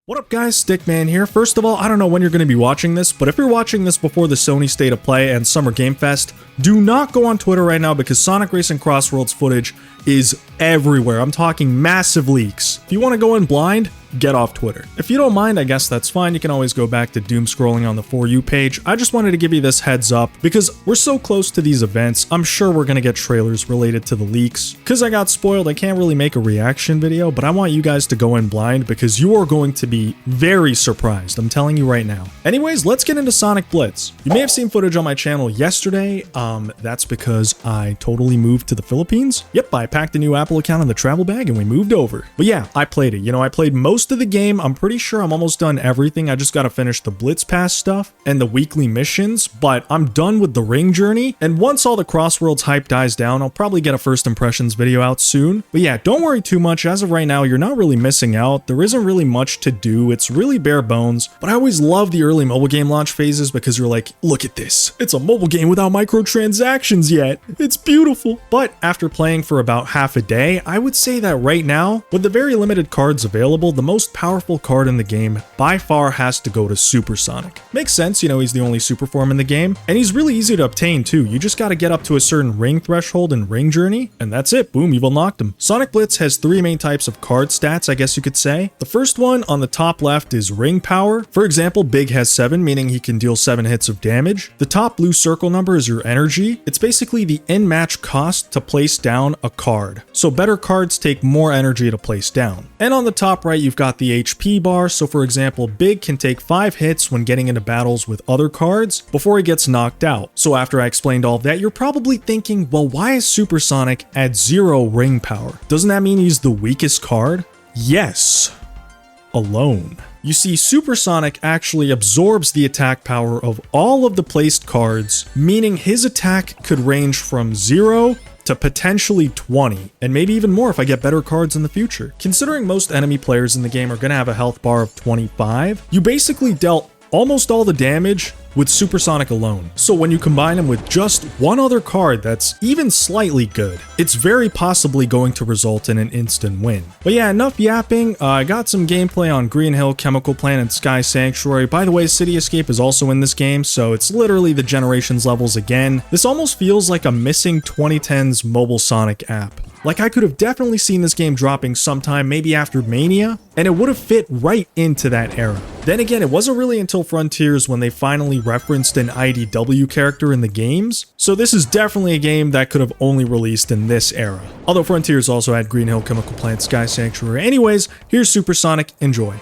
What up guys, Stickman here. First of all, I don't know when you're going to be watching this, but if you're watching this before the Sony State of Play and Summer Game Fest, do not go on Twitter right now because Sonic Racing CrossWorlds footage is everywhere. I'm talking massive leaks. If you want to go in blind, get off Twitter. If you don't mind, I guess that's fine. You can always go back to doom scrolling on the For You page. I just wanted to give you this heads up because we're so close to these events. I'm sure we're going to get trailers related to the leaks. Because I got spoiled, I can't really make a reaction video, but I want you guys to go in blind because you are going to be very surprised. I'm telling you right now. Anyways, let's get into Sonic Blitz. You may have seen footage on my channel yesterday. That's because I totally moved to the Philippines. Yep, I packed a new Apple account in the travel bag and we moved over. But yeah, I played it. You know, I played most of the game. I'm pretty sure I'm almost done everything. I just got to finish the Blitz Pass stuff and the weekly missions, but I'm done with the ring journey. And once all the CrossWorlds hype dies down, I'll probably get a first impressions video out soon. But yeah, don't worry too much. As of right now, you're not really missing out. There isn't really much to do. It's really bare bones, but I always love the early mobile game launch phases because you're like, look at this. It's a mobile game without microtransactions yet. It's beautiful. But after playing for about half a day, I would say that right now, with the very limited cards available, the most powerful card in the game by far has to go to Super Sonic. Makes sense, you know, he's the only super form in the game, and he's really easy to obtain too. You just gotta get up to a certain ring threshold in Ring Journey, and that's it. Boom, you've unlocked him. Sonic Blitz has three main types of card stats, I guess you could say. The first one on the top left is ring power. For example, Big has 7, meaning he can deal 7 hits of damage. The top blue circle number is your energy. It's basically the in-match cost to place down a card. So better cards take more energy to place down. And on the top right, you've got the HP bar. So for example, Big can take 5 hits when getting into battles with other cards before he gets knocked out. So after I explained all of that, you're probably thinking, well, why is Super Sonic at 0 ring power? Doesn't that mean he's the weakest card? Yes. Alone. You see, Super Sonic actually absorbs the attack power of all of the placed cards, meaning his attack could range from 0 to potentially 20, and maybe even more if I get better cards in the future. Considering most enemy players in the game are going to have a health bar of 25, you basically dealt almost all the damage with Super Sonic alone. So when you combine him with just one other card that's even slightly good, it's very possibly going to result in an instant win. But yeah, enough yapping. I got some gameplay on Green Hill, Chemical Plant, and Sky Sanctuary. By the way, City Escape is also in this game, so it's literally the Generations levels again. This almost feels like a missing 2010s mobile Sonic app. Like, I could have definitely seen this game dropping sometime, maybe after Mania, and it would have fit right into that era. Then again, it wasn't really until Frontiers when they finally referenced an IDW character in the games, so this is definitely a game that could have only released in this era. Although Frontiers also had Green Hill, Chemical Plant, Sky Sanctuary. Anyways, here's Super Sonic, enjoy.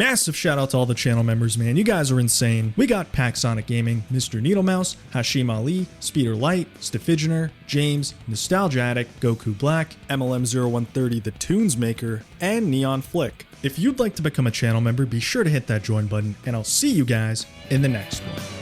Massive shout out to all the channel members, man. You guys are insane. We got Pack Sonic Gaming, Mr. Needlemouse, Hashim Ali, Speeder Light, Stiffiginer, James, Nostalgia Addict, Goku Black, MLM0130, The Tunes Maker, and Neon Flick. If you'd like to become a channel member, be sure to hit that join button, and I'll see you guys in the next one.